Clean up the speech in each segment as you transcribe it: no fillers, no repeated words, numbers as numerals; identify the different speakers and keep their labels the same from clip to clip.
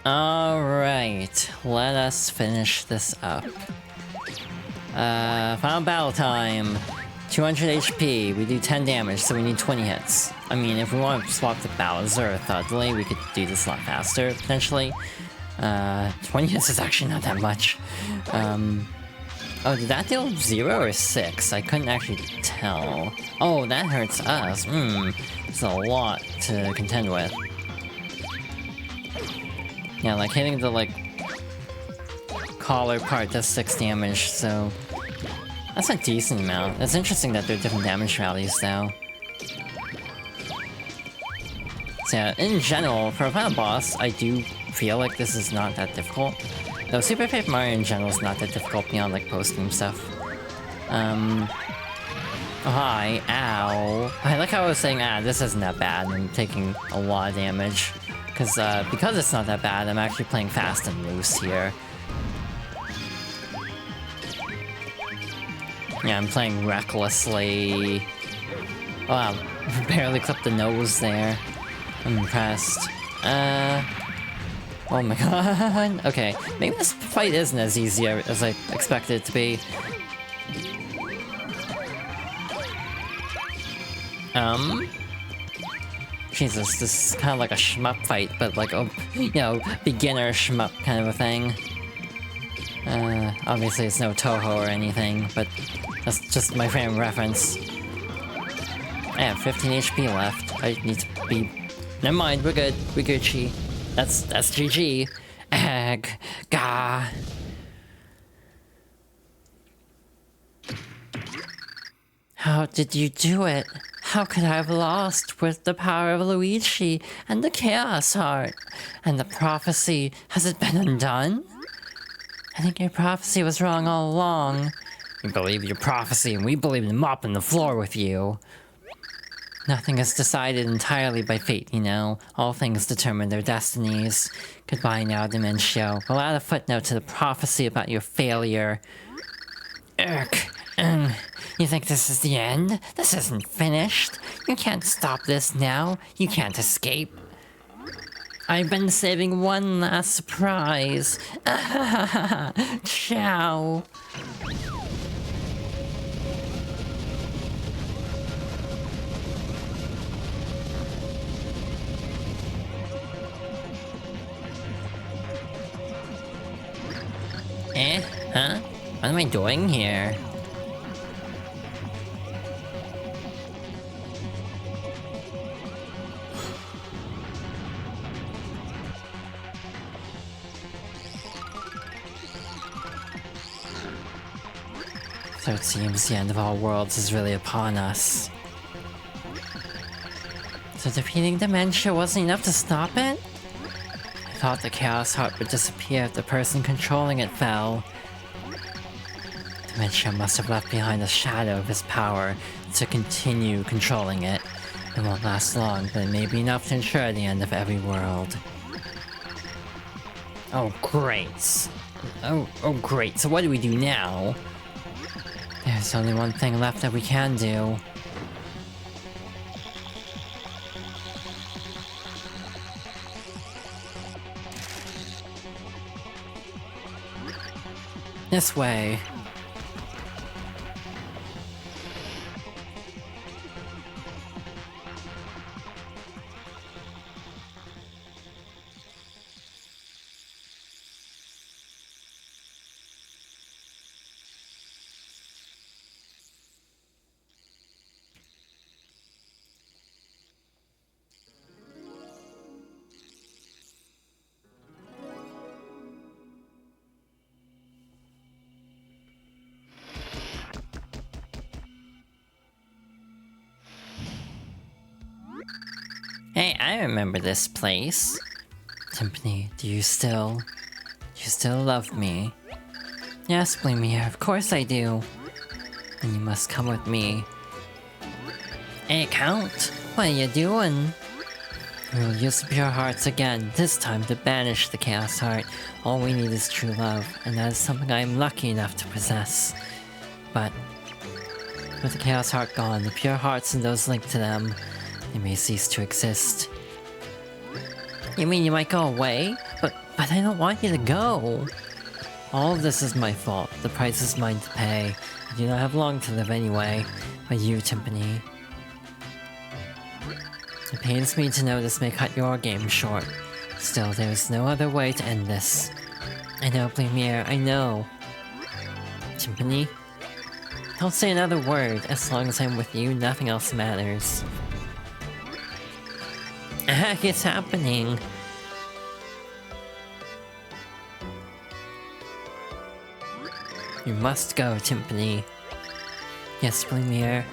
Speaker 1: Alright, let us finish this up. Final battle time. 200 HP, we do 10 damage, so we need 20 hits. I mean, if we want to swap the Bowser or Thudley, we could do this a lot faster, potentially. 20 hits is actually not that much. Oh, did that deal 0 or 6? I couldn't actually tell. Oh, that hurts us. It's a lot to contend with. Yeah, like hitting the, like, collar part does 6 damage, so that's a decent amount. It's interesting that they're different damage values, though. So yeah, in general, for a final boss, I do feel like this is not that difficult. Though Super Paper Mario in general is not that difficult beyond, like, post-game stuff. Oh, hi, ow. I like how I was saying, this isn't that bad, and I'm taking a lot of damage. Because it's not that bad, I'm actually playing fast and loose here. Yeah, I'm playing recklessly. Wow, barely clipped the nose there. I'm impressed. Oh my god. Okay, maybe this fight isn't as easy as I expected it to be. Jesus, this is kind of like a shmup fight, but like a, you know, beginner shmup kind of a thing. Obviously it's no Toho or anything, but that's just my frame of reference. I have 15 HP left. I need to be... Never mind, we're good. We're Gucci. That's GG. Egg. Gah. How did you do it? How could I have lost with the power of Luigi and the Chaos Heart? And the prophecy, has it been undone? I think your prophecy was wrong all along. You believe your prophecy and we believe in mopping the floor with you. Nothing is decided entirely by fate, you know. All things determine their destinies. Goodbye now, Dementio. We'll add a footnote to the prophecy about your failure. You think this is the end? This isn't finished. You can't stop this now. You can't escape. I've been saving one last surprise. Ciao. Huh? What am I doing here? So it seems the end of all worlds is really upon us. So defeating Dementia wasn't enough to stop it? I thought the Chaos Heart would disappear if the person controlling it fell. Dementia must have left behind a shadow of his power to continue controlling it. It won't last long, but it may be enough to ensure the end of every world. Oh great. Oh great, so what do we do now? There's only one thing left that we can do. This way. Hey, I remember this place. Timpani, do you still love me? Yes, Blumiere, of course I do. Then you must come with me. Hey, Count, what are you doing? We will use the pure hearts again, this time to banish the Chaos Heart. All we need is true love, and that is something I am lucky enough to possess. But with the Chaos Heart gone, the pure hearts and those linked to them, they may cease to exist. You mean you might go away? But I don't want you to go. All of this is my fault. The price is mine to pay. I do not have long to live anyway. But you, Timpani. It pains me to know this may cut your game short. Still, there is no other way to end this. I know, Blumiere, I know. Timpani? Don't say another word. As long as I'm with you, nothing else matters. The heck is happening? You must go, Timpani. Yes, Blumiere.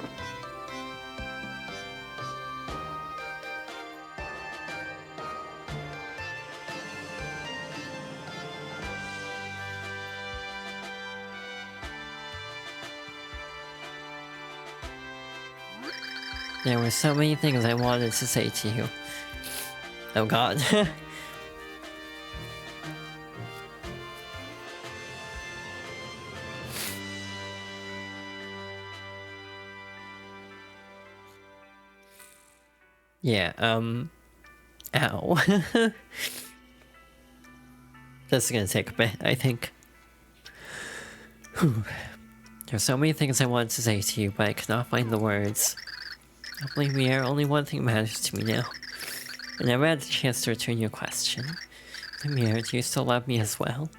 Speaker 1: There were so many things I wanted to say to you. Oh god. Yeah, ow. This is gonna take a bit, I think. There's so many things I wanted to say to you, but I could not find the words. Believe me, only one thing matters to me now. I never had the chance to return your question. Amir, do you still love me as well?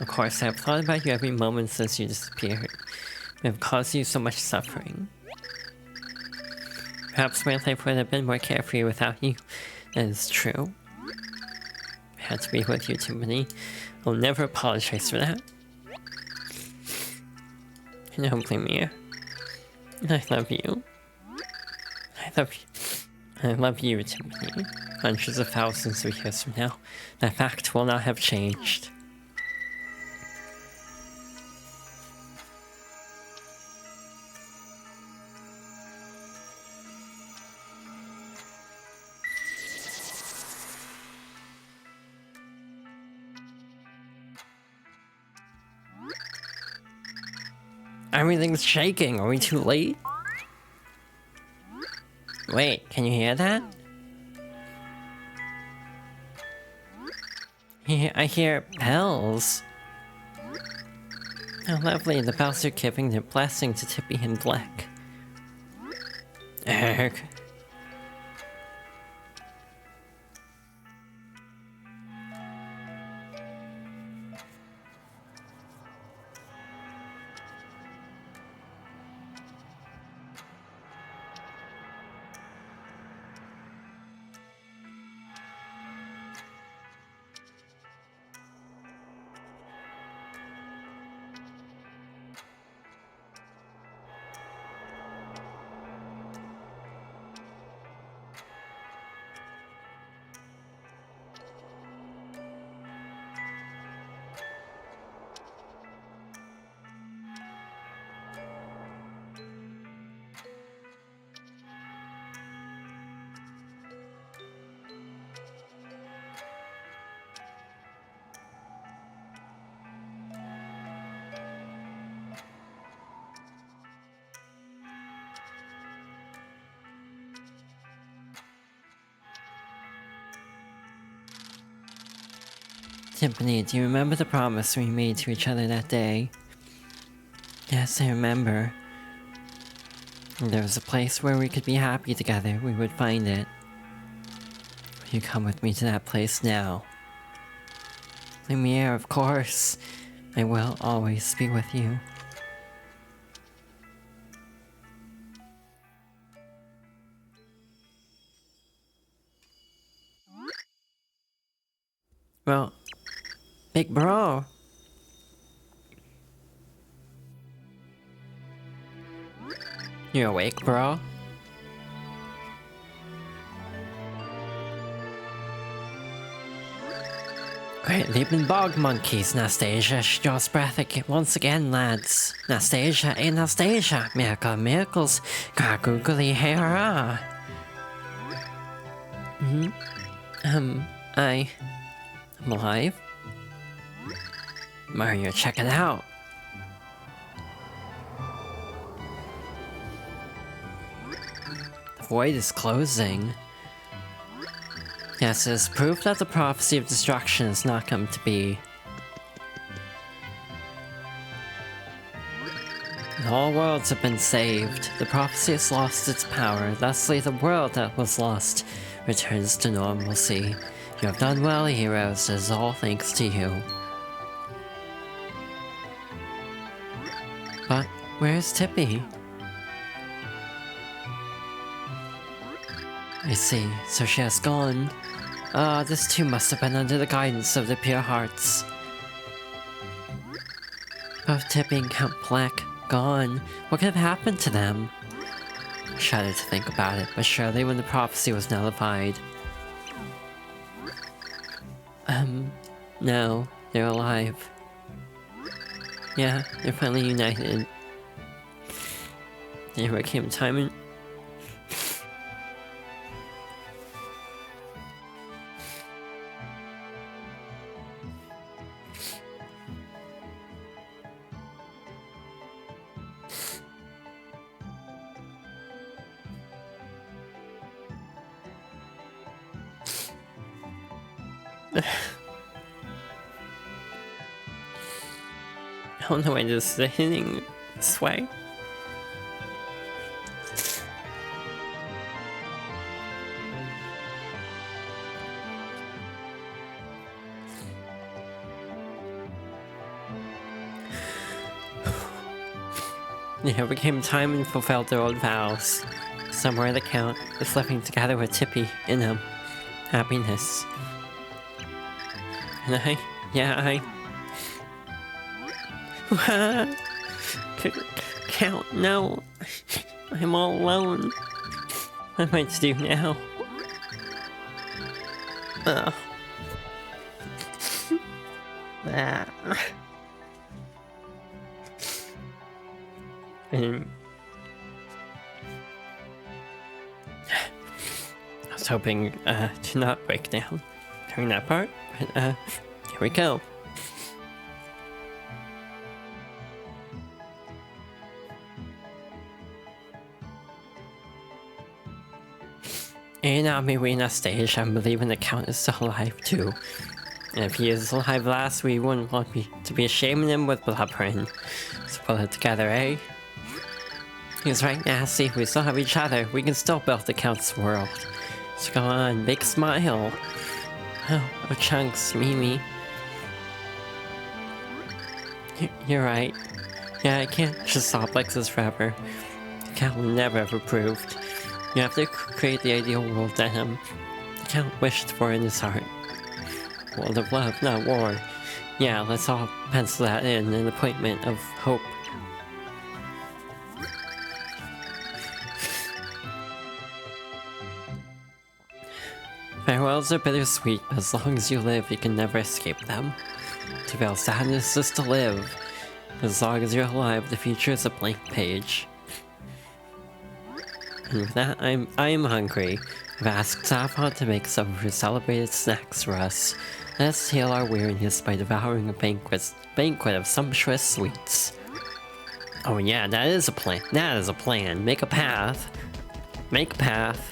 Speaker 1: Of course, I have thought about you every moment since you disappeared. I have caused you so much suffering. Perhaps my life would have been more carefree without you. That is true. I had to be with you, Timpani. I'll never apologize for that. You don't blame me. I love you. I love you, Timpani. Hundreds of thousands of years from now, that fact will not have changed. Everything's shaking. Are we too late? Wait, can you hear that? I hear bells. How lovely, the bells are giving their blessing to Tippi and Bleck. Timpani, do you remember the promise we made to each other that day? Yes, I remember. There was a place where we could be happy together. We would find it. Will you come with me to that place now? Lumiere, of course. I will always be with you. Well, big bro. You awake, bro? Great leaping bog monkeys, Nastasia. She draws breath once again, lads. Nastasia, Nastasia. Miracle miracles. Googly hera. I'm alive? Mario, check it out. The void is closing. Yes, it is proof that the prophecy of destruction has not come to be. And all worlds have been saved. The prophecy has lost its power. Thusly, the world that was lost returns to normalcy. You have done well, heroes. It is all thanks to you. But where's Tippi? I see. So she has gone. This too must have been under the guidance of the pure hearts. Both Tippi and Count Bleck gone. What could have happened to them? I shudder to think about it, but surely when the prophecy was nullified. No, they're alive. Yeah, they're finally united. There came a time in... I don't know why this is hitting this way. They overcame time and fulfilled their old vows. Somewhere the Count is living together with Tippi in happiness. And I Count, no. I'm all alone. What am I to do now? I was hoping to not break down during that part, but here we go. And on my arena stage, I'm believing the Count is still alive too. And if he is alive last, we wouldn't want me to be ashaming him with blubbering. So pull it together, eh? He's right, Nasty. We still have each other. We can still build the Count's world. So go on, big smile. Oh, Chunks, Mimi. You're right. Yeah, I can't just stop like this forever. The Count will never have approved. You have to create the ideal world that the Count wished for in his heart. World of love, not war. Yeah, let's all pencil that in an appointment of hope. Farewells are bittersweet, but as long as you live, you can never escape them. To feel sadness is to live. As long as you're alive, the future is a blank page. And with that, I'm hungry. I've asked Saffron to make some of her celebrated snacks for us. Let's heal our weariness by devouring a banquet of sumptuous sweets. Oh yeah, that is a plan. That is a plan. Make a path. Make a path.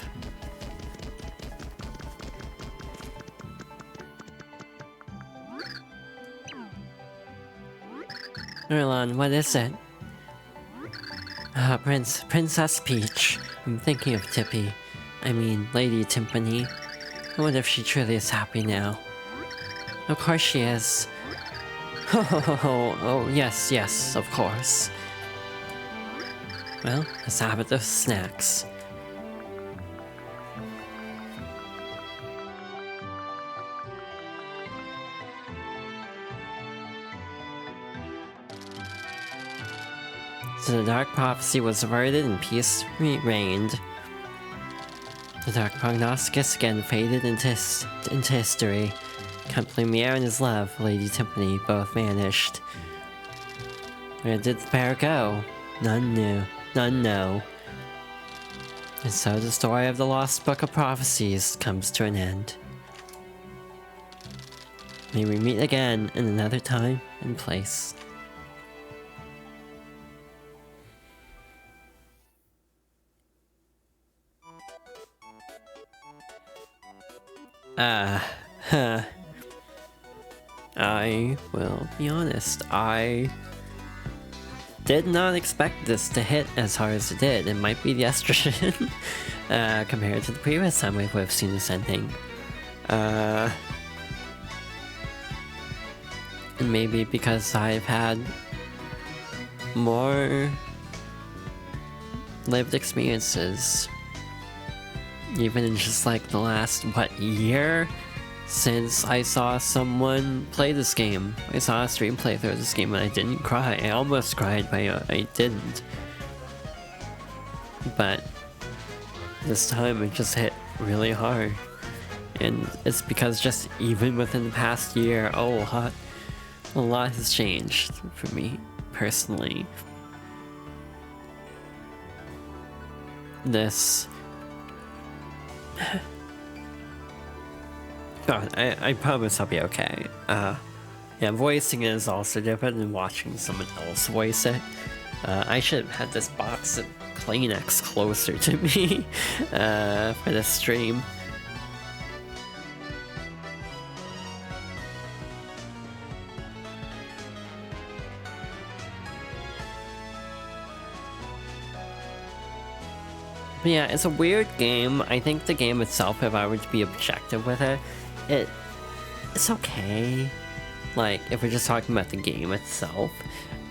Speaker 1: Erlon, what is it? Princess Peach. I'm thinking of Tippi. I mean, Lady Timpani. I wonder if she truly is happy now. Of course she is. Oh, yes, of course. Well, let's have it those snacks. So the dark prophecy was averted and peace reigned. The dark prognosticus again faded into history. Count Lumiere and his love, Lady Timpani, both vanished. Where did the pair go? None knew. None know. And so the story of the Lost Book of Prophecies comes to an end. May we meet again in another time and place.
Speaker 2: Huh. I will be honest, I did not expect this to hit as hard as it did. It might be the estrogen compared to the previous time we would have seen this ending. And maybe because I've had more lived experiences, even in just like the last, year since I saw someone play this game. I saw a stream playthrough of this game and I didn't cry. I almost cried, but I didn't. But this time it just hit really hard. And it's because just even within the past year, a lot has changed for me personally. This... God, I promise I'll be okay. Yeah, voicing is also different than watching someone else voice it. I should have had this box of Kleenex closer to me for this stream. But yeah, it's a weird game. I think the game itself, if I were to be objective with it, it's okay. Like, if we're just talking about the game itself,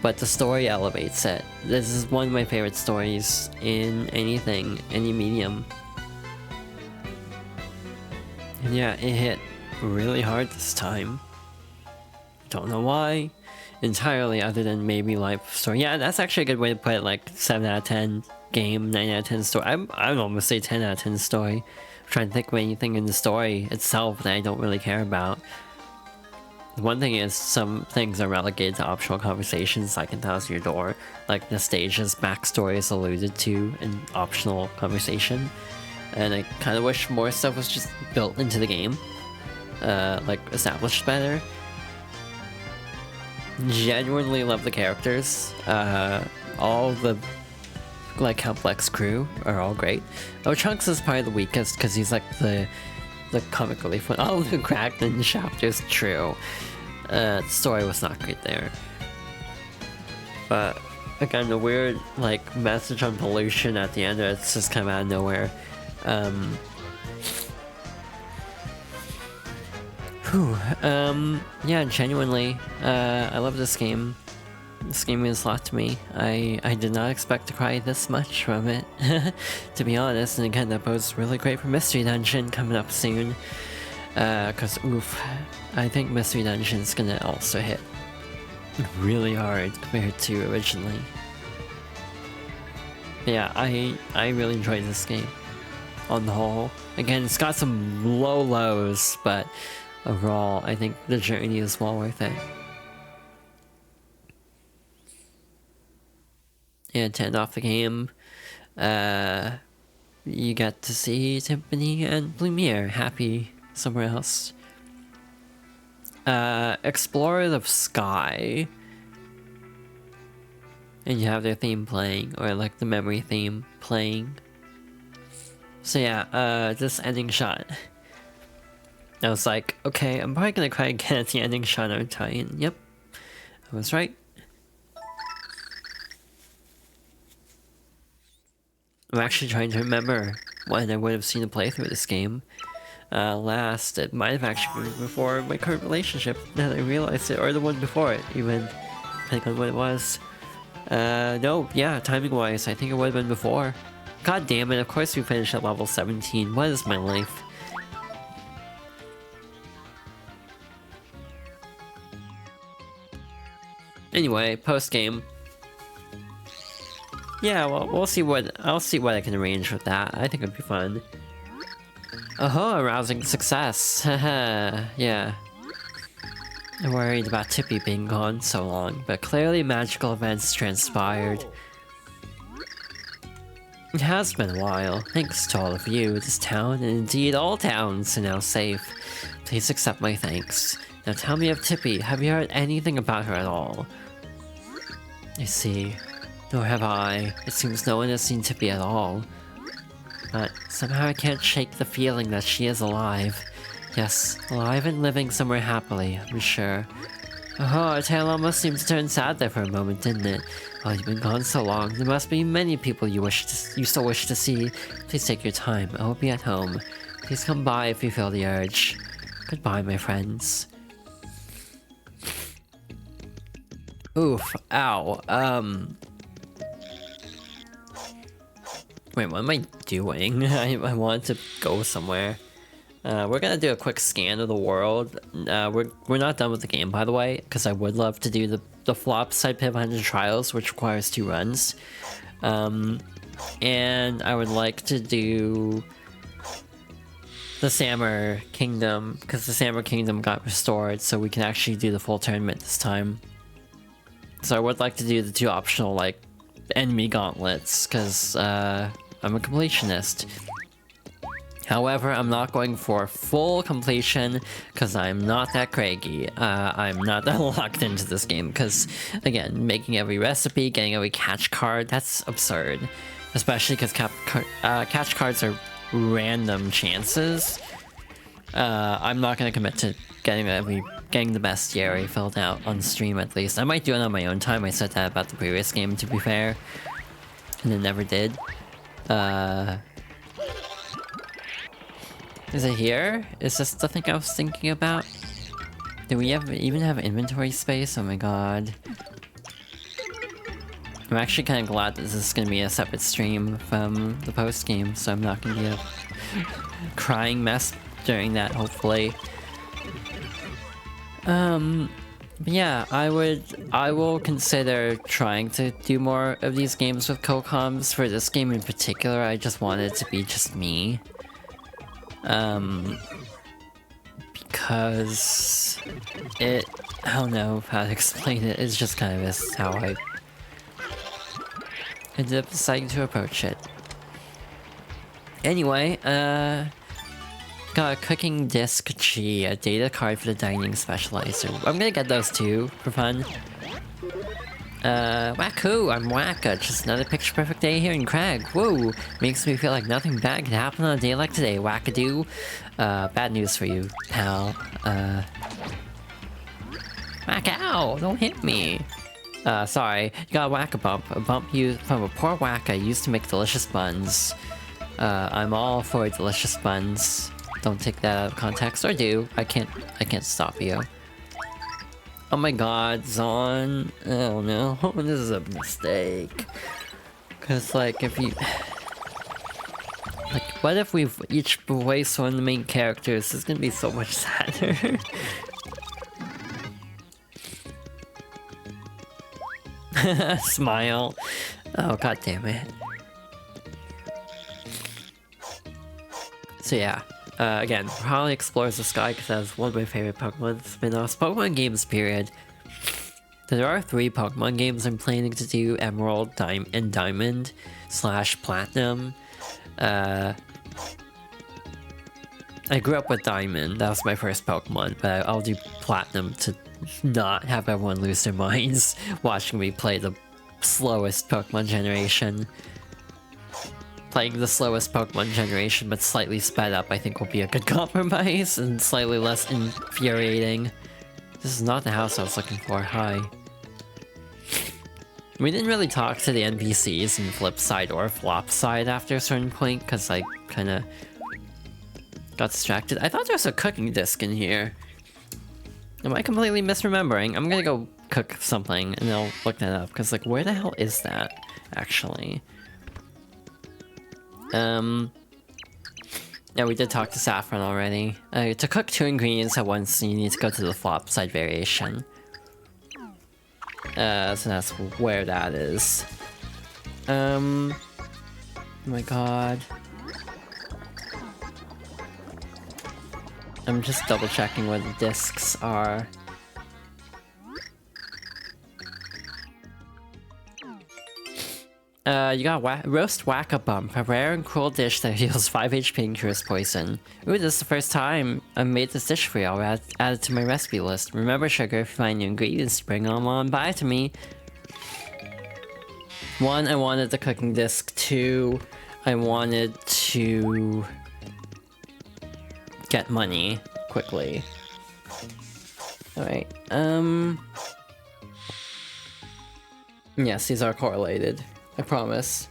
Speaker 2: but the story elevates it. This is one of my favorite stories in anything, any medium. And yeah, it hit really hard this time. Don't know why. Entirely other than maybe life story. Yeah, that's actually a good way to put it, like 7 out of 10 game, 9 out of 10 story. I would almost say 10 out of 10 story. I'm trying to think of anything in the story itself that I don't really care about. One thing is, some things are relegated to optional conversations, like in Thousand Year Door. Like, Nastasia's backstory is alluded to in optional conversation. And I kind of wish more stuff was just built into the game. Like, established better. Genuinely love the characters. All the Count Bleck's crew are all great. Oh, Trunks is probably the weakest because he's like the comic relief one. Oh, the Kraken chapter's true. The story was not great there. But again, the weird message on pollution at the end of it's just kind of out of nowhere. Yeah, genuinely, I love this game. This game means a lot to me. I did not expect to cry this much from it, to be honest. And again, that bodes really great for Mystery Dungeon coming up soon. Cause oof, I think Mystery Dungeon's gonna also hit really hard compared to originally. Yeah, I really enjoyed this game on the whole. Again, it's got some low lows, but overall, I think the journey is well worth it. And to end off the game, you get to see Tiffany and Blumiere happy somewhere else. Explore the Sky. And you have their theme playing, or like the memory theme playing. So yeah, this ending shot. I was like, okay, I'm probably gonna cry again at the ending shot of Italian. Yep, I was right. I'm actually trying to remember when I would have seen a playthrough of this game last. It might have actually been before my current relationship, now that I realized it, or the one before it, even, depending on what it was. No, yeah, timing-wise, I think it would have been before. God damn it, of course we finished at level 17. What is my life? Anyway, post-game. Yeah, well, I'll see what I can arrange with that. I think it'd be fun. Oh, arousing success. Haha, yeah. I'm worried about Tippi being gone so long, but clearly magical events transpired. It has been a while. Thanks to all of you, this town, and indeed all towns, are now safe. Please accept my thanks. Now tell me of Tippi. Have you heard anything about her at all? I see. Nor have I. It seems no one has seen Tippi at all. But somehow I can't shake the feeling that she is alive. Yes, alive and living somewhere happily, I'm sure. Oh, our tale almost seemed to turn sad there for a moment, didn't it? Oh, you've been gone so long. There must be many people you still wish to see. Please take your time. I will be at home. Please come by if you feel the urge. Goodbye, my friends. Oof. Ow. Wait, what am I doing? I wanted to go somewhere. We're gonna do a quick scan of the world. We're not done with the game, by the way, because I would love to do the flop side pivot 100 trials, which requires 2 runs. And I would like to do the Sammer Kingdom, because the Sammer Kingdom got restored, so we can actually do the full tournament this time. So I would like to do the 2 optional, like, enemy gauntlets, because I'm a completionist. However, I'm not going for full completion, because I'm not that craggy. I'm not that locked into this game, because, again, making every recipe, getting every catch card, that's absurd. Especially because catch cards are random chances. I'm not going to commit to getting the bestiary filled out on stream, at least. I might do it on my own time. I said that about the previous game, to be fair. And it never did. Is it here? Is this the thing I was thinking about? Do we even have inventory space? Oh my god. I'm actually kind of glad that this is going to be a separate stream from the post-game, so I'm not going to be a crying mess during that, hopefully. But yeah, I will consider trying to do more of these games with co-coms. For this game in particular, I just want it to be just me. Because I don't know how to explain it, it's just kind of is how I ended up deciding to approach it. Anyway, got a cooking disc G, a data card for the dining specializer. I'm gonna get those too, for fun. Wacko, I'm Wacka, just another picture-perfect day here in Crag. Whoa, makes me feel like nothing bad could happen on a day like today, Wackadoo. Bad news for you, pal. Wackow, don't hit me. Sorry, you got a Whack-a-Bump, a bump used from a poor Wacka used to make delicious buns. I'm all for delicious buns. Don't take that out of context, or do. I can't stop you. Oh my god, Zon. Oh no, this is a mistake. Cause like, if you... Like, what if we've each voiced one of the main characters? This is gonna be so much sadder. Smile. Oh god damn it. So yeah. Again, probably explores the sky because that's one of my favorite Pokemon spin-offs. Pokemon games, period. There are 3 Pokemon games I'm planning to do: Emerald, and Diamond / Platinum. I grew up with Diamond, that was my first Pokemon, but I'll do Platinum to not have everyone lose their minds watching me play the slowest Pokemon generation. Playing the slowest Pokemon generation, but slightly sped up, I think will be a good compromise, and slightly less infuriating. This is not the house I was looking for, hi. We didn't really talk to the NPCs in Flipside or Flopside after a certain point, because I kinda got distracted. I thought there was a cooking disc in here. Am I completely misremembering? I'm gonna go cook something, and I'll look that up, because like, where the hell is that, actually? Yeah, we did talk to Saffron already. To cook 2 ingredients at once, you need to go to the flop side variation. So that's where that is. Oh my god. I'm just double checking where the discs are. You got Roast Whack-a-Bump, a rare and cruel dish that heals 5 HP and cures poison. Ooh, this is the first time I made this dish for you. I'll add it to my recipe list. Remember, sugar, if you find new ingredients, bring them on by to me. 1, I wanted the cooking disc. 2, I wanted to get money. quickly. Alright, yes, these are correlated. I promise.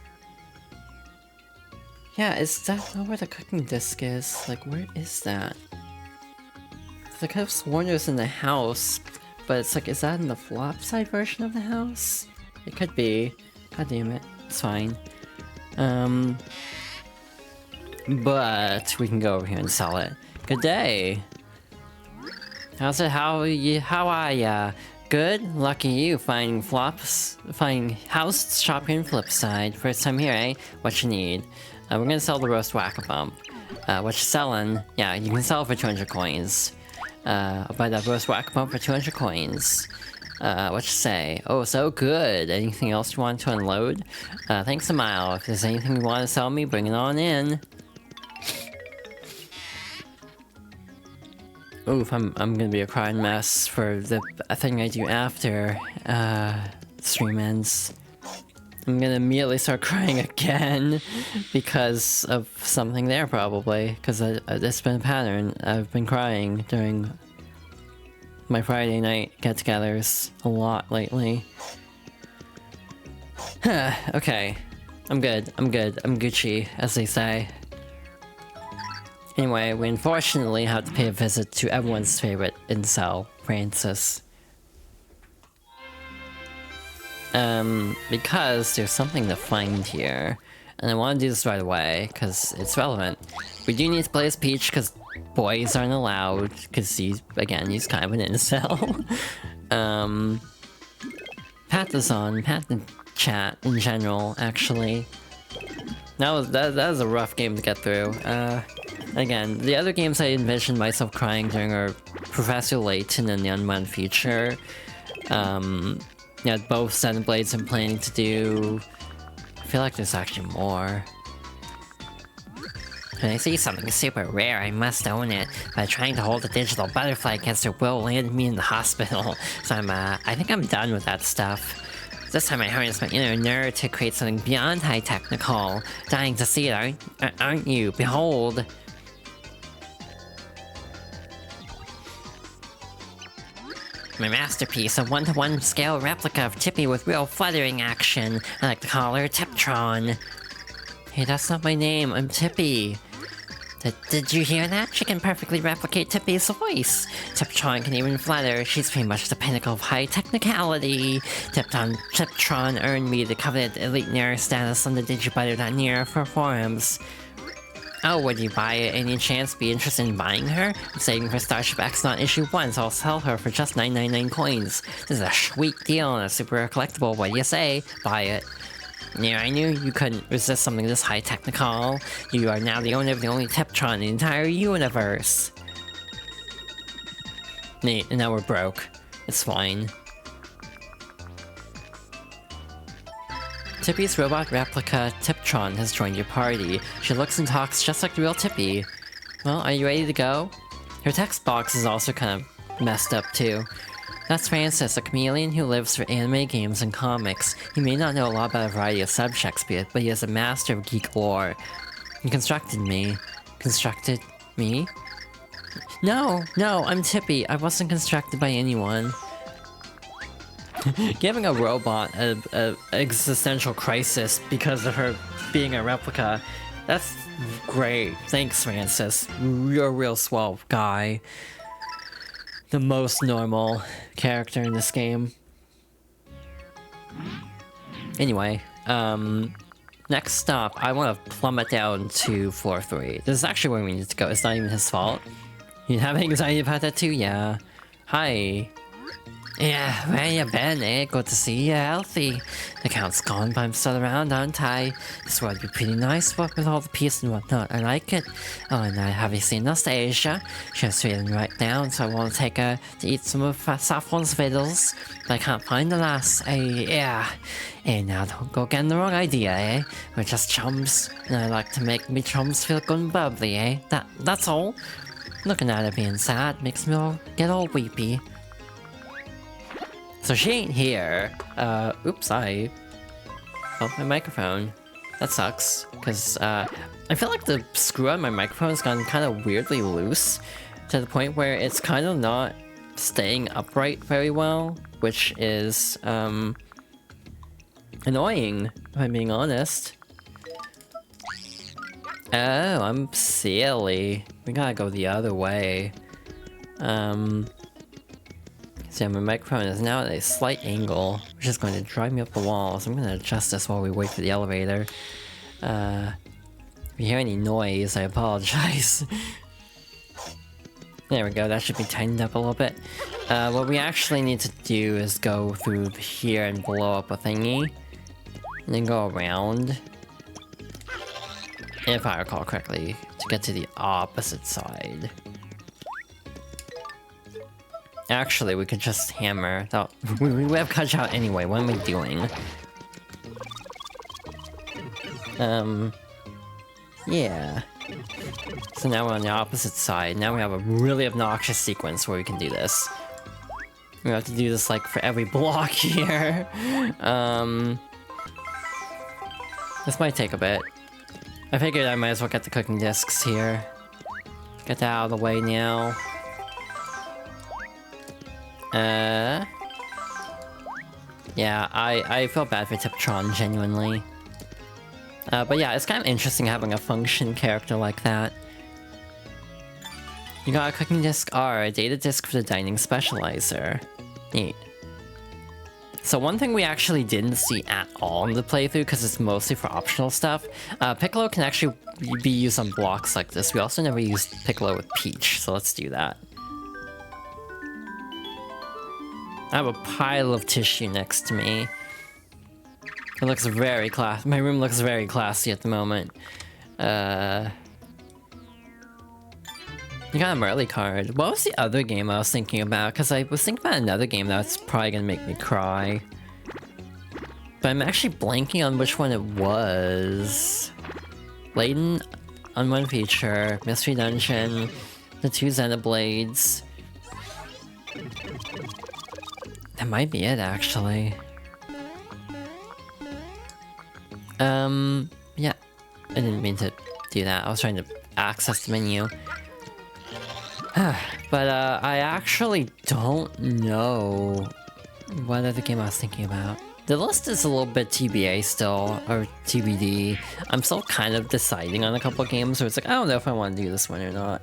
Speaker 2: Yeah, is that not where the cooking disc is? Like, where is that? I could have sworn it was in the house, but it's like, is that in the flop side version of the house? It could be. God damn it. It's fine. But we can go over here and sell it. Good day. How's it? How are ya? Good? Lucky you, finding house shopping and flip side. First time here, eh? What you need? We're gonna sell the roast whack-a-bump. What you selling? Yeah, you can sell it for 200 coins. I'll buy that roast whack-a-bump for 200 coins. What you say? Oh, so good. Anything else you want to unload? Thanks a mile. If there's anything you want to sell me, bring it on in. Oof, I'm gonna be a crying mess for the thing I do after stream ends. I'm gonna immediately start crying again because of something there, probably. Because it's been a pattern. I've been crying during my Friday night get-togethers a lot lately. Okay. I'm good. I'm Gucci, as they say. Anyway, we unfortunately have to pay a visit to everyone's favorite incel, Francis. Because there's something to find here. And I want to do this right away, because it's relevant. We do need to play as Peach, because boys aren't allowed, because he's kind of an incel. Pat is on, Pat the chat in general, actually. That was a rough game to get through. Again, the other games I envisioned myself crying during are Professor Layton and the Unbound Future. Yeah, both Xenoblades I'm planning to do. I feel like there's actually more. When I see something super rare, I must own it. But trying to hold a digital butterfly against her will landed me in the hospital. So I think I'm done with that stuff. This time I harnessed my inner nerd to create something beyond high technical. Dying to see it, aren't you? Behold! My masterpiece, a 1-to-1 scale replica of Tippi with real fluttering action. I like to call her Tiptron. Hey, that's not my name, I'm Tippi. Did you hear that? She can perfectly replicate Tippi's voice. Tiptron can even flutter. She's pretty much the pinnacle of high technicality. Tiptron earned me the coveted elite nerd status on the digibutter.near for forums. Oh, would you buy it? Any chance be interested in buying her? I'm saving for Starship X-Not issue 1, so I'll sell her for just 999 coins. This is a sweet deal and a super rare collectible. What do you say? Buy it. Yeah, I knew you couldn't resist something this high technical. You are now the owner of the only Tiptron in the entire universe. Neat, and now we're broke. It's fine. Tippi's robot replica, Tiptron, has joined your party. She looks and talks just like the real Tippi. Well, are you ready to go? Her text box is also kind of messed up too. That's Francis, a chameleon who lives for anime, games, and comics. He may not know a lot about a variety of subjects, but he is a master of geek lore. He constructed me. Constructed me? No, I'm Tippi. I wasn't constructed by anyone. Giving a robot a existential crisis because of her being a replica, that's great. Thanks, Francis. You're a real swell guy. The most normal character in this game. Anyway, next stop, I want to plummet down to floor 3. This is actually where we need to go. It's not even his fault. You have anxiety about that too? Yeah. Hi. Yeah, where you been, eh? Good to see you healthy. The Count's gone, but I'm still around, aren't I? This would be pretty nice, what with all the peace and whatnot. I like it. Oh, and have you seen Nastasia? She's feeling right down, so I want to take her to eat some of Saffron's fiddles. But I can't find the lass. Yeah. Hey, now don't go getting the wrong idea, eh? We're just chums, and I like to make me chums feel good and bubbly, eh? That's all. Looking at her being sad makes me get all weepy. So she ain't here. Oops, I bumped my microphone. That sucks, because I feel like the screw on my microphone has gotten kind of weirdly loose. to the point where it's kind of not staying upright very well, which is annoying, if I'm being honest. Oh, I'm silly. We gotta go the other way. See, my microphone is now at a slight angle, which is going to drive me up the wall, so I'm gonna adjust this while we wait for the elevator. If you hear any noise, I apologize. There we go, that should be tightened up a little bit. What we actually need to do is go through here and blow up a thingy. And then go around. If I recall correctly, to get to the opposite side. Actually, we could just hammer. Oh, we have cut out anyway, what am I doing? Yeah. So now we're on the opposite side. Now we have a really obnoxious sequence where we can do this. We have to do this like for every block here. This might take a bit. I figured I might as well get the cooking discs here. Get that out of the way now. Yeah, I feel bad for Tiptron, genuinely. But yeah, it's kind of interesting having a function character like that. You got a cooking disc R, a data disc for the dining specializer. Neat. So one thing we actually didn't see at all in the playthrough, because it's mostly for optional stuff, Piccolo can actually be used on blocks like this. We also never used Piccolo with Peach, so let's do that. I have a pile of tissue next to me. It looks very classy. My room looks very classy at the moment. You got a Merly card. What was the other game I was thinking about? Because I was thinking about another game that's probably gonna make me cry. But I'm actually blanking on which one it was. Layton on one feature, Mystery Dungeon, the two Xenoblades. That might be it, actually. Yeah. I didn't mean to do that. I was trying to access the menu. But, I actually don't know what other game I was thinking about. The list is a little bit TBA still, or TBD. I'm still kind of deciding on a couple games where it's like, I don't know if I want to do this one or not.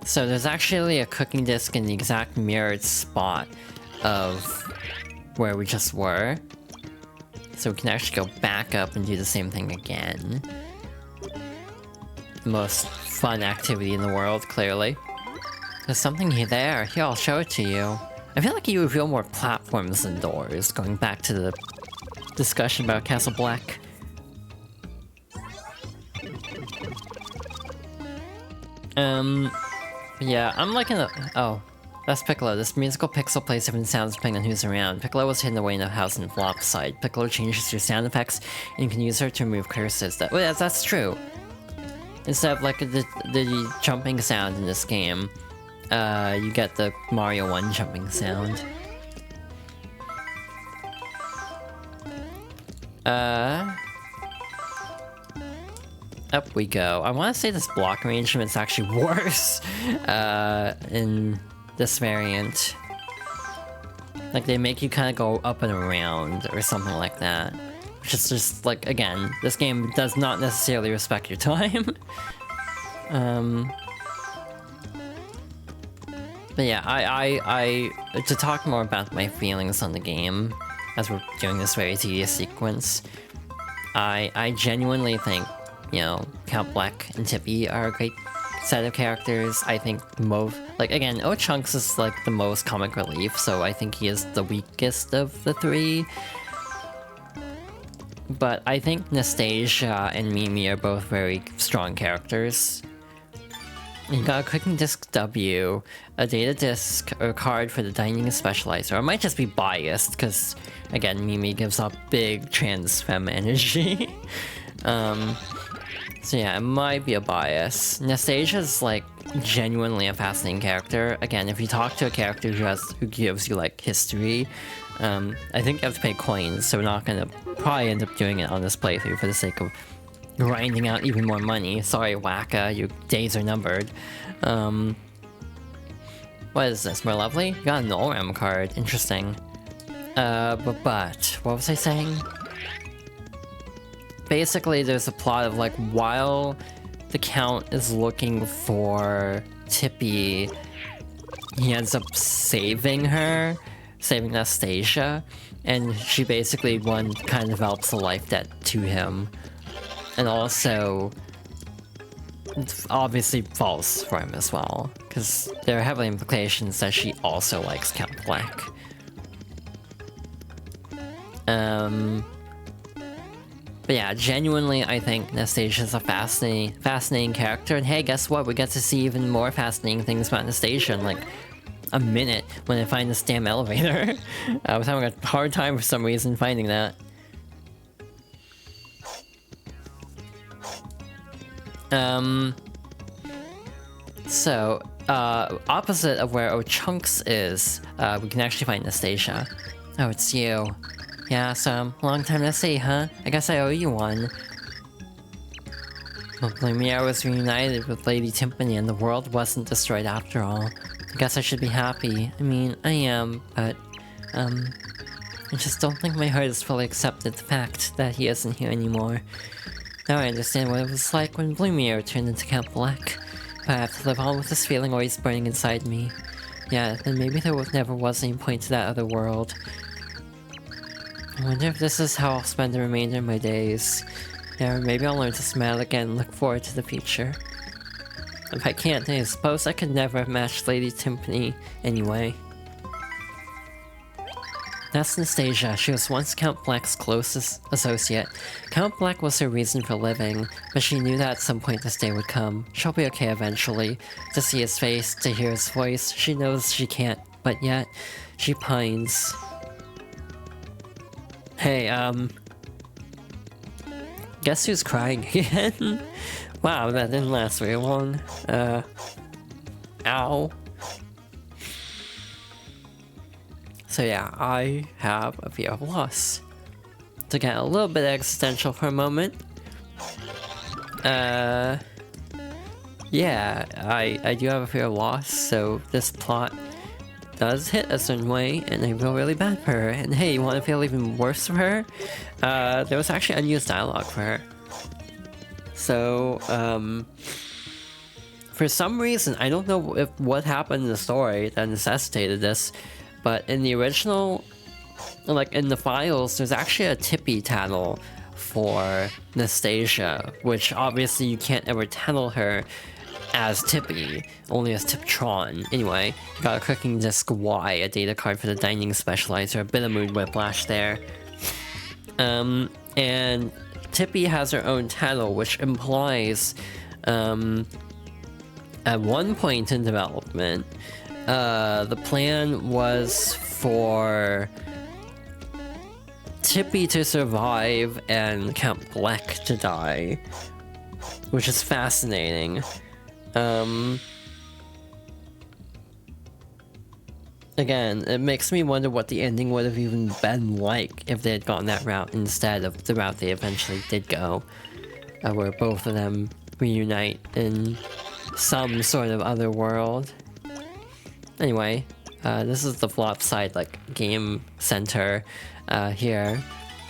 Speaker 2: So there's actually a cooking disc in the exact mirrored spot of where we just were. So we can actually go back up and do the same thing again. The most fun activity in the world, clearly. There's something here there. Here, I'll show it to you. I feel like you reveal more platforms than doors, going back to the discussion about Castle Bleck. Yeah, I'm liking the... Oh, that's Piccolo. This musical pixel plays different sounds depending on who's around. Piccolo was hidden away in a house in Flopside. Piccolo changes your sound effects, and you can use her to remove curses. That's true. Instead of like the jumping sound in this game, you get the Mario 1 jumping sound. Up we go. I want to say this block arrangement's actually worse in this variant. Like, they make you kind of go up and around or something like that. Which is just, like, again, this game does not necessarily respect your time. But yeah, I to talk more about my feelings on the game, as we're doing this very tedious sequence, I genuinely think, you know, Count Bleck and Tippi are a great set of characters. I think like, again, O-Chunks is like the most comic relief, so I think he is the weakest of the three. But I think Nastasia and Mimi are both very strong characters. You got a cooking disc W, a data disc, or a card for the dining specializer. I might just be biased, because, again, Mimi gives off big trans femme energy. So yeah, it might be a bias. Nastasia's, like, genuinely a fascinating character. Again, if you talk to a character who gives you, like, history, I think you have to pay coins, so we're not gonna probably end up doing it on this playthrough for the sake of grinding out even more money. Sorry, Wacka, your days are numbered. What is this, more lovely? You got an ORAM card, interesting. But, what was I saying? Basically, there's a plot of like, while the Count is looking for Tippi, he ends up saving her, saving Anastasia, and she basically kind of develops a life debt to him. And also, it's obviously false for him as well, because there are heavy implications that she also likes Count Bleck. But yeah, genuinely, I think Anastasia's a fascinating character, and hey, guess what? We get to see even more fascinating things about Anastasia in like a minute when I find this damn elevator. I was having a hard time for some reason finding that. So, opposite of where Ochunks is, we can actually find Anastasia. Oh, it's you. Yeah, so, long time no see, huh? I guess I owe you one. Hopefully Mia was reunited with Lady Timpani and the world wasn't destroyed after all. I guess I should be happy. I mean, I am, but, I just don't think my heart has fully accepted the fact that he isn't here anymore. Now I understand what it was like when Blumia turned into Count Bleck. But I have to live on with this feeling always burning inside me. Yeah, then maybe there never was any point to that other world. I wonder if this is how I'll spend the remainder of my days. Yeah, or maybe I'll learn to smile again and look forward to the future. If I can't, then I suppose I could never have matched Lady Timpani anyway. That's Anastasia. She was once Count Bleck's closest associate. Count Bleck was her reason for living, but she knew that at some point this day would come. She'll be okay eventually. To see his face, to hear his voice, she knows she can't, but yet, she pines. Hey, guess who's crying again? Wow, that didn't last very long. Ow. So yeah, I have a fear of loss. To get a little bit existential for a moment. Yeah, I do have a fear of loss, so this plot does hit a certain way, and I feel really bad for her. And hey, you want to feel even worse for her? There was actually unused dialogue for her. So, for some reason, I don't know what happened in the story that necessitated this, but in the original, like in the files, there's actually a Tippi tattle for Anastasia, which obviously you can't ever tattle her as Tippi, only as Tiptron. Anyway, got a cooking disk Y, a data card for the dining specializer, a bit of mood whiplash there. And Tippi has her own tattle, which implies, at one point in development, the plan was for Tippi to survive and Count Bleck to die, which is fascinating. Again, it makes me wonder what the ending would have even been like if they had gone that route instead of the route they eventually did go, where both of them reunite in some sort of other world. Anyway, this is the flop side, like, game center, here.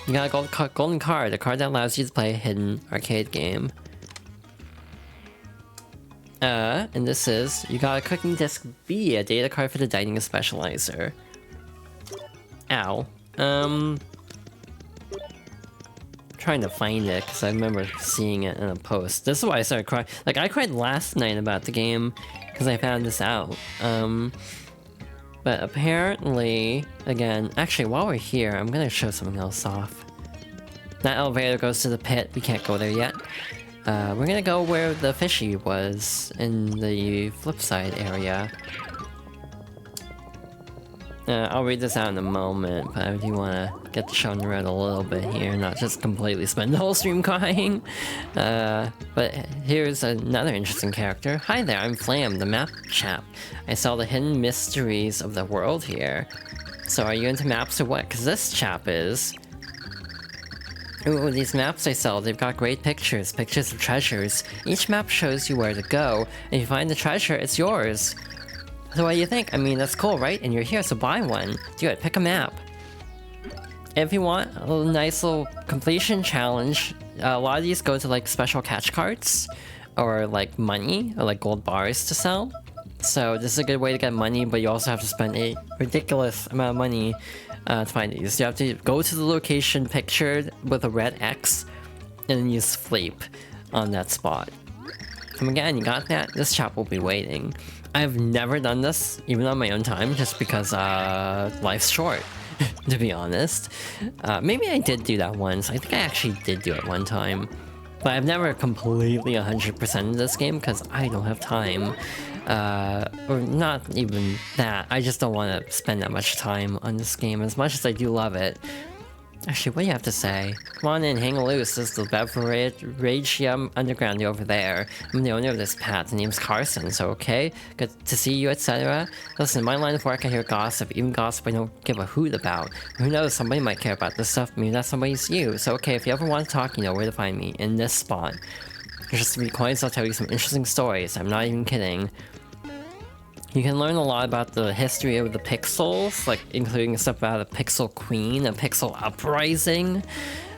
Speaker 2: You got a golden card, a card that allows you to play a hidden arcade game. And this is, you got a cooking disk B, a data card for the dining specializer. Ow. Trying to find it, because I remember seeing it in a post. This is why I started crying. Like, I cried last night about the game, because I found this out. But apparently, again, actually, while we're here, I'm gonna show something else off. That elevator goes to the pit, we can't go there yet. We're gonna go where the fishy was, in the flip side area. I'll read this out in a moment, but I do want to get the show on the road a little bit here, not just completely spend the whole stream crying. But here's another interesting character. Hi there, I'm Flam, the map chap. I saw the hidden mysteries of the world here. So are you into maps or what? Because this chap is.
Speaker 1: Ooh, these maps they sell, they've got great pictures, pictures of treasures. Each map shows you where to go, and if you find the treasure, it's yours. So what do you think? I mean, that's cool, right? And you're here, so buy one. Do it, pick a map. If you want a nice little completion challenge, a lot of these go to like special catch cards, or like money, or like gold bars to sell. So this is a good way to get money, but you also have to spend a ridiculous amount of money to find these. You have to go to the location pictured with a red X, and then use Fleep on that spot. And again, you got that? This chap will be waiting. I've never done this, even on my own time, just because life's short, to be honest. Maybe I did do that once. I think I actually did do it one time. But I've never completely 100%ed this game, because I don't have time. Or not even that, I just don't want to spend that much time on this game, as much as I do love it. Actually, what do you have to say? Come on in, hang loose. This is the Beverage Underground over there. I'm the owner of this path. The name's Carson, so okay? Good to see you, etc. Listen, in my line of work, I hear gossip. Even gossip I don't give a hoot about. Who knows, somebody might care about this stuff. Maybe that somebody's you. So okay, if you ever want to talk, you know where to find me. In this spot. Just 3 coins, I'll tell you some interesting stories. I'm not even kidding. You can learn a lot about the history of the pixels, like including stuff about a pixel queen, a pixel uprising.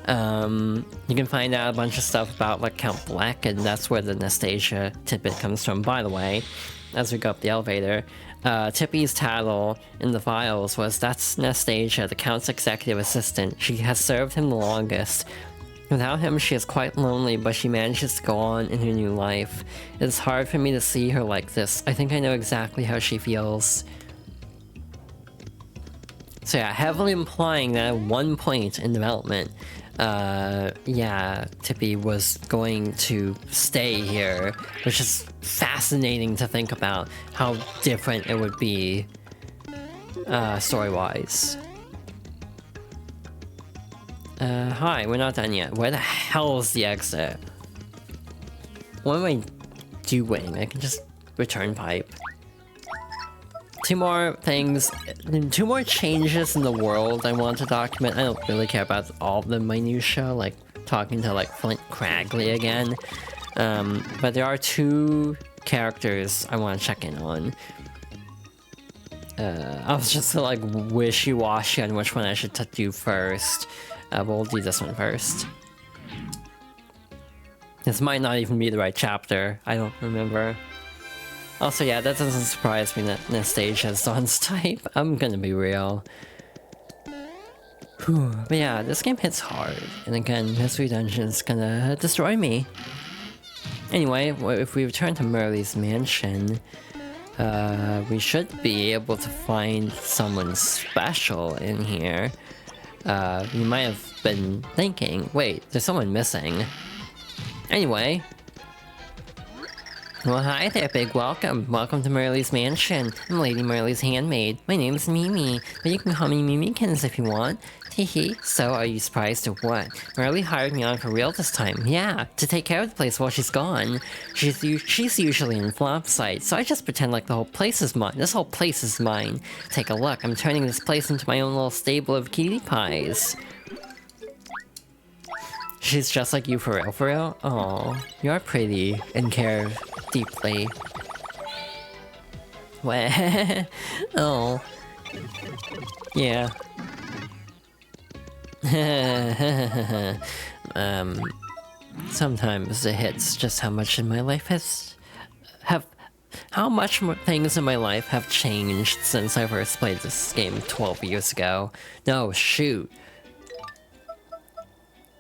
Speaker 1: You can find out a bunch of stuff about like Count Bleck, and that's where the Anastasia tidbit comes from, by the way. As we go up the elevator, Tippi's tattle in the files was, that's Anastasia, the Count's executive assistant. She has served him the longest. Without him, she is quite lonely, but she manages to go on in her new life. It is hard for me to see her like this. I think I know exactly how she feels. So yeah, heavily implying that at one point in development, yeah, Tippi was going to stay here, which is fascinating to think about how different it would be, story-wise. Hi, we're not done yet. Where the hell is the exit? What am I doing? I can just return pipe. 2 more things, 2 more changes in the world I want to document. I don't really care about all the minutiae, like talking to like Flint Cragley again. But there are 2 characters I want to check in on. I was just like wishy-washy on which one I should do first. But we'll do this one first. This might not even be the right chapter. I don't remember. Also, yeah, that doesn't surprise me that Anastasia has Dawn's type. I'm gonna be real. Whew. But yeah, this game hits hard. And again, Mystery Dungeon's gonna destroy me. Anyway, if we return to Merle's mansion, we should be able to find someone special in here. You might have been thinking, wait, there's someone missing. Anyway. Well, hi there, big welcome. Welcome to Merle's mansion. I'm Lady Merle's handmaid. My name's Mimi, but you can call me Mimikins if you want. Hehe, so are you surprised or what? Merle hired me on for real this time. Yeah, to take care of the place while she's gone. She's usually in flop site, so I just pretend like the whole place is mine. This whole place is mine. Take a look, I'm turning this place into my own little stable of cutie pies. She's just like you for real? Aw, you are pretty and care deeply. What? Oh. Yeah. Sometimes it hits just how much in my life how much more things in my life have changed since I first played this game 12 years ago. No, shoot.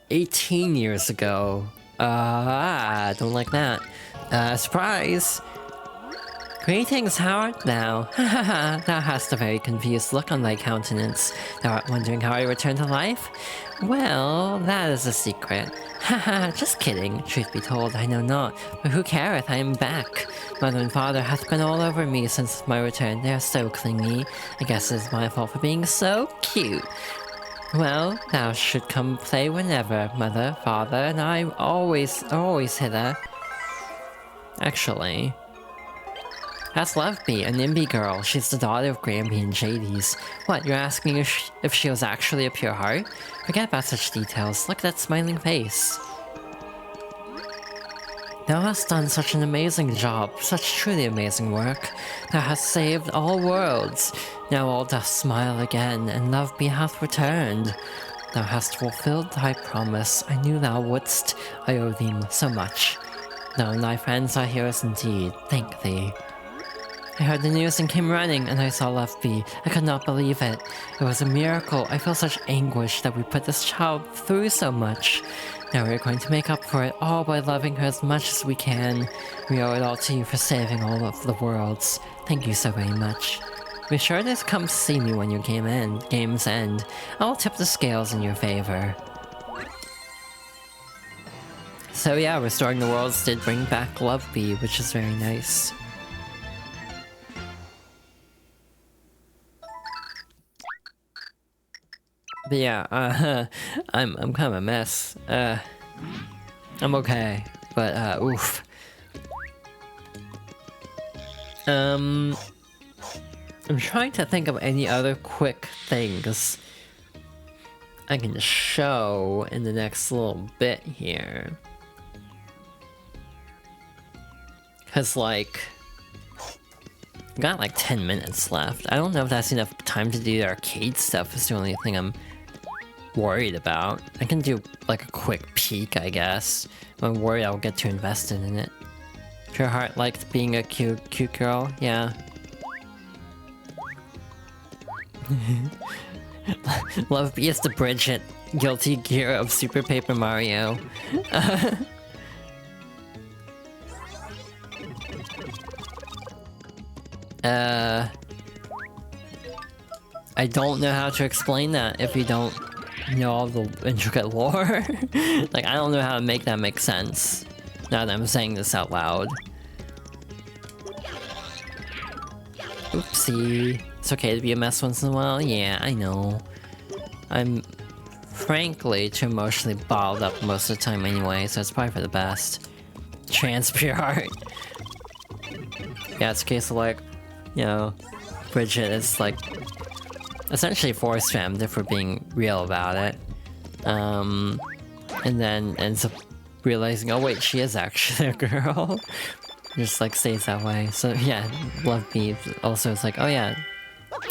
Speaker 1: 18 years ago. Don't like that. Surprise! Greetings, how art thou? Hahaha, thou hast a very confused look on thy countenance. Thou art wondering how I returned to life? Well, that is a secret. Haha, just kidding. Truth be told, I know not. But who careth? I am back. Mother and father hath been all over me since my return. They are so clingy. I guess it is my fault for being so cute. Well, thou should come play whenever, mother, father, and I always hither. Actually, That's Loveby, a NIMBY girl. She's the daughter of Grammy and JD's. What, you're asking if she was actually a pure heart? Forget about such details. Look at that smiling face. Thou hast done such an amazing job, such truly amazing work. Thou hast saved all worlds. Now all doth smile again, and Loveby hath returned. Thou hast fulfilled thy promise. I knew thou wouldst. I owe thee so much. Thou and thy friends are heroes indeed. Thank thee. I heard the news and came running, and I saw Loveby. I could not believe it. It was a miracle. I feel such anguish that we put this child through so much. Now we're going to make up for it all by loving her as much as we can. We owe it all to you for saving all of the worlds. Thank you so very much. Be sure to come see me when your games end. I will tip the scales in your favor. So yeah, restoring the worlds did bring back Loveby, which is very nice. But yeah, I'm kind of a mess. I'm okay, but oof. I'm trying to think of any other quick things I can show in the next little bit here. Cause like, I've got like 10 minutes left. I don't know if that's enough time to do the arcade stuff. Is the only thing I'm worried about. I can do like a quick peek, I guess. I'm worried I'll get too invested in it. Pure Heart liked being a cute girl, yeah. Loveby is the Bridget, guilty gear of Super Paper Mario. I don't know how to explain that if you don't know all the intricate lore. Like, I don't know how to make that make sense, now that I'm saying this out loud. Oopsie. It's okay to be a mess once in a while, yeah, I know. I'm frankly too emotionally bottled up most of the time anyway, so it's probably for the best. Trans Pure Heart. Yeah, it's a case of like, you know, Bridget is like essentially force femmed if we're being real about it. And then ends up realizing, oh wait, she is actually a girl. Just like stays that way. So yeah, Loveby also is like, oh yeah,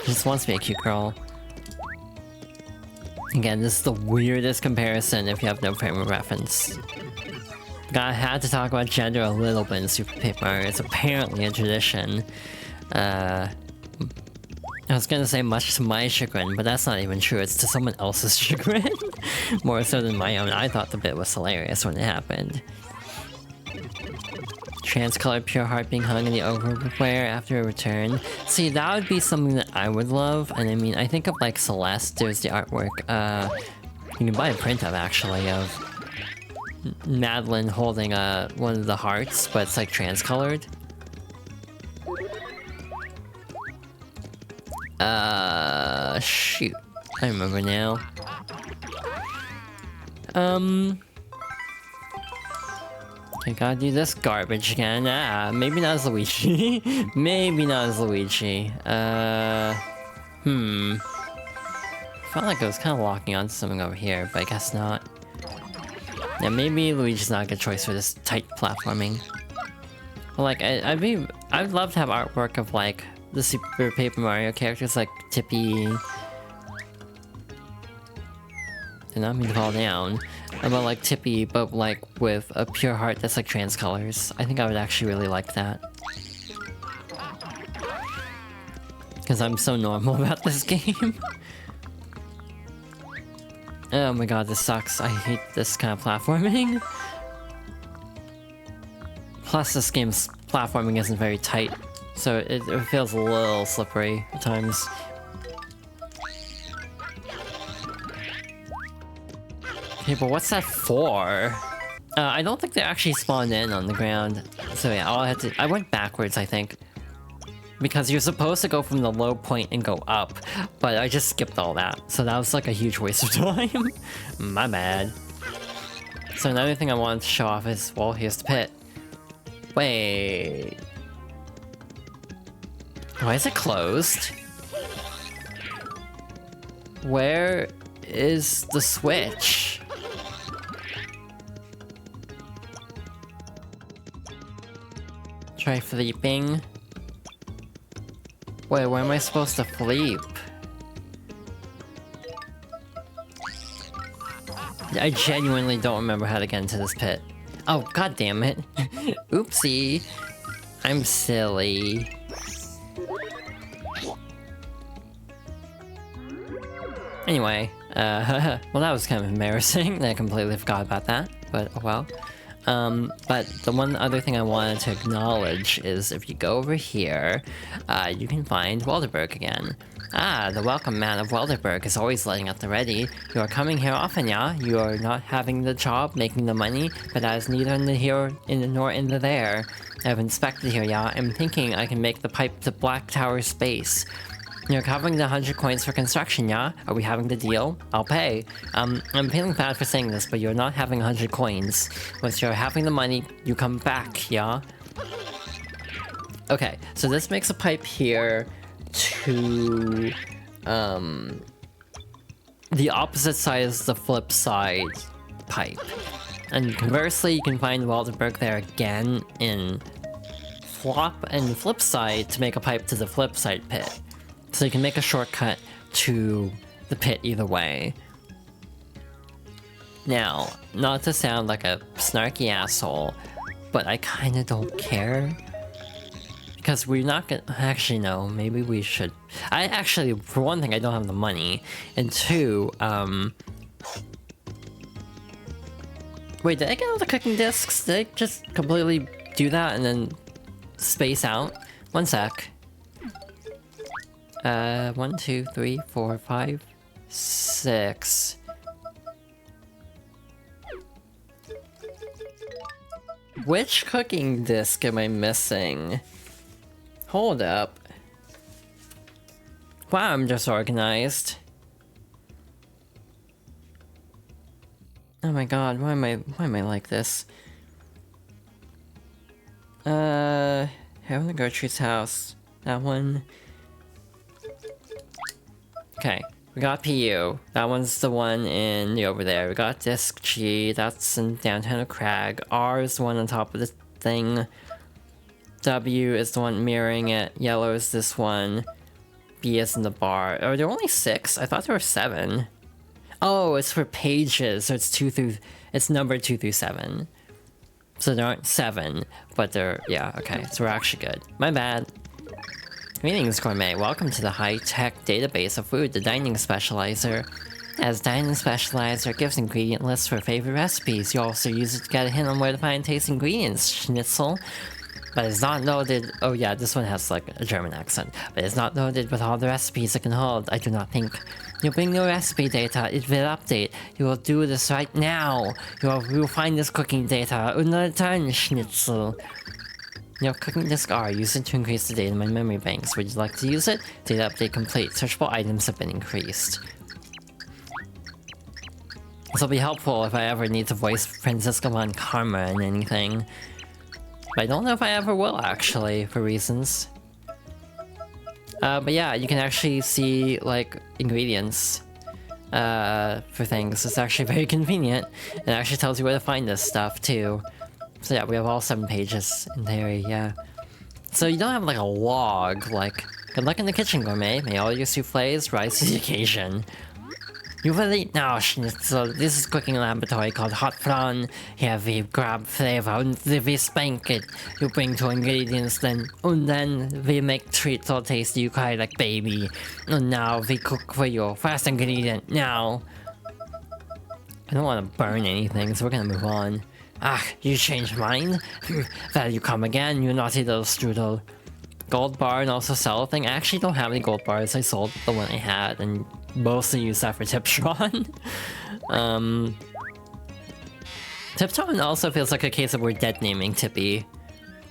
Speaker 1: she just wants to be a cute girl. Again, this is the weirdest comparison if you have no frame of reference. I had to talk about gender a little bit in Super Paper Mario. It's apparently a tradition. I was gonna say much to my chagrin, but that's not even true. It's to someone else's chagrin. More so than my own. I thought the bit was hilarious when it happened. Trans-colored Pure Heart being hung in the overwear after a return. See, that would be something that I would love. And I mean, I think of like Celeste, there's the artwork. You can buy a print of actually of Madeline holding one of the hearts, but it's like trans-colored. Shoot. I remember now. I gotta do this garbage again. Ah, maybe not as Luigi. Maybe not as Luigi. Felt like I was kind of locking onto something over here, but I guess not. Yeah, maybe Luigi's not a good choice for this tight platforming. But like, I'd love to have artwork of like the Super Paper Mario characters like Tippi. Did not mean to fall down. About like Tippi, but like with a pure heart that's like trans colors. I think I would actually really like that. Because I'm so normal about this game. Oh my god, this sucks. I hate this kind of platforming. Plus, this game's platforming isn't very tight, so it feels a little slippery at times. Okay, but what's that for? I don't think they actually spawned in on the ground. So yeah, I went backwards, I think. Because you're supposed to go from the low point and go up, but I just skipped all that. So that was like a huge waste of time. My bad. So another thing I wanted to show off is, well, here's the pit. Wait. Why is it closed? Where is the switch? Try flipping. Wait, where am I supposed to flip? I genuinely don't remember how to get into this pit. Oh, god damn it. Oopsie. I'm silly. Anyway, well that was kind of embarrassing. I completely forgot about that, but oh well. But the one other thing I wanted to acknowledge is if you go over here, you can find Welderberg again. Ah, the welcome man of Welderberg is always letting out the ready. You are coming here often, yeah? You are not having the job, making the money, but that is neither in the here nor in the there. I have inspected here, yeah? I'm thinking I can make the pipe to Black Tower space. You're covering the 100 coins for construction, yeah? Are we having the deal? I'll pay. I'm feeling bad for saying this, but you're not having 100 coins. Once you're having the money, you come back, yeah? Okay, so this makes a pipe here to the opposite side is the flip side pipe. And conversely, you can find Waldenberg there again in flop and flip side to make a pipe to the flip side pit. So you can make a shortcut to the pit either way. Now, not to sound like a snarky asshole, but I kinda don't care. Because we're not gonna... Actually, no. Maybe we should... I actually, for one thing, I don't have the money. And two, wait, did I get all the cooking discs? Did I just completely do that and then space out? One sec. 1, 2, 3, 4, 5, 6... Which cooking disc am I missing? Hold up. Wow, I'm disorganized. Oh my god, why am I like this? Having the Gertrude's house. That one. Okay, we got PU. That one's the one in over there. We got Disc G, that's in downtown Crag. R is the one on top of the thing. W is the one mirroring it. Yellow is this one. B is in the bar. Are there only 6? I thought there were 7. Oh, it's for pages, so it's numbered 2 through 7. So there aren't 7, but they're, yeah, okay, so we're actually good. My bad. Greetings, Gourmet. Welcome to the high-tech database of food, the Dining Specializer. As Dining Specializer gives ingredient lists for favorite recipes. You also use it to get a hint on where to find tasty ingredients, Schnitzel. But it's not loaded. Oh yeah, this one has like a German accent. But it's not loaded with all the recipes it can hold, I do not think. You bring new recipe data, it will update. You will do this right now. You will find this cooking data. Another time, Schnitzel. Your cooking disk R, use it to increase the data in my memory banks. Would you like to use it? Data update complete. Searchable items have been increased. This will be helpful if I ever need to voice Franziska von Karma in anything. But I don't know if I ever will, actually, for reasons. But yeah, you can actually see, like, ingredients for things. It's actually very convenient. It actually tells you where to find this stuff, too. So yeah, we have all 7 pages, in theory, yeah. So you don't have, like, a log, like, good luck in the kitchen, Gourmet. May all your soufflés rise to the occasion. You will eat now, Schnitzel. This is cooking laboratory called Hot Flan. Here we grab flavor and we spank it. You bring 2 ingredients then, and then we make treats all tasty. You cry like baby. And now we cook for you. First ingredient, now. I don't want to burn anything, so we're gonna move on. Ah, you changed mind? Well, you come again, you naughty little strudel. Gold bar and also sell thing. I actually don't have any gold bars. I sold the one I had and mostly used that for Tiptron. Tiptron also feels like a case of we're dead naming Tippi.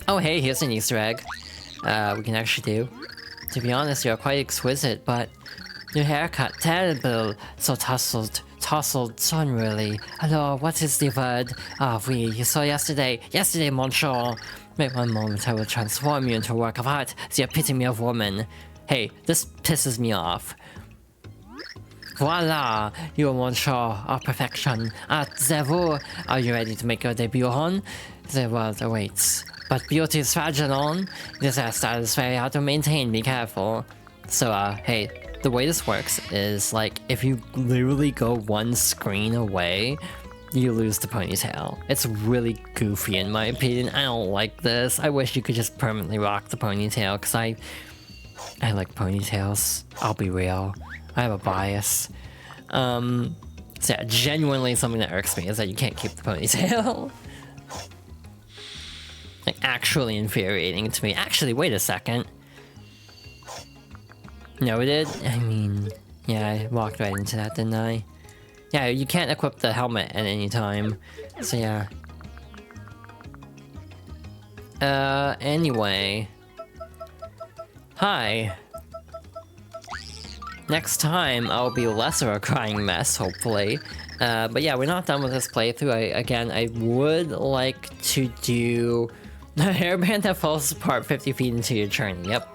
Speaker 1: Oh hey, here's an Easter egg. We can actually do. To be honest, you're quite exquisite, but your haircut terrible. So tousled, so unruly. Hello, what is the word? Ah, oui, you saw yesterday. Yesterday, monsieur. Wait one moment, I will transform you into a work of art, the epitome of woman. Hey, this pisses me off. Voila! You are one sure of perfection. At zero, are you ready to make your debut on? The world awaits. But beauty is fragile on. This hairstyle is very hard to maintain, be careful. So, hey, the way this works is, like, if you literally go one screen away, you lose the ponytail. It's really goofy in my opinion. I don't like this. I wish you could just permanently rock the ponytail, because I like ponytails. I'll be real. I have a bias. So yeah, genuinely something that irks me is that you can't keep the ponytail. Like, actually infuriating to me. Actually, wait a second. No, it did? I mean, yeah, I walked right into that, didn't I? Yeah, you can't equip the helmet at any time. So yeah. Anyway. Hi. Next time, I'll be less of a crying mess, hopefully. But yeah, we're not done with this playthrough. Again, I would like to do a hairband that falls apart 50 feet into your journey. Yep.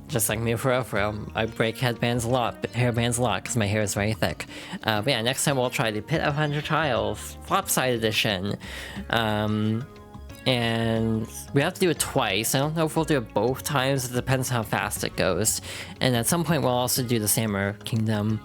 Speaker 1: Just like me, for real. I break hairbands a lot, because my hair is very thick. But yeah, next time we'll try the Pit of 100 Trials, Flopside Edition. And we have to do it twice. I don't know if we'll do it both times. It depends how fast it goes. And at some point we'll also do the Samurai Kingdom.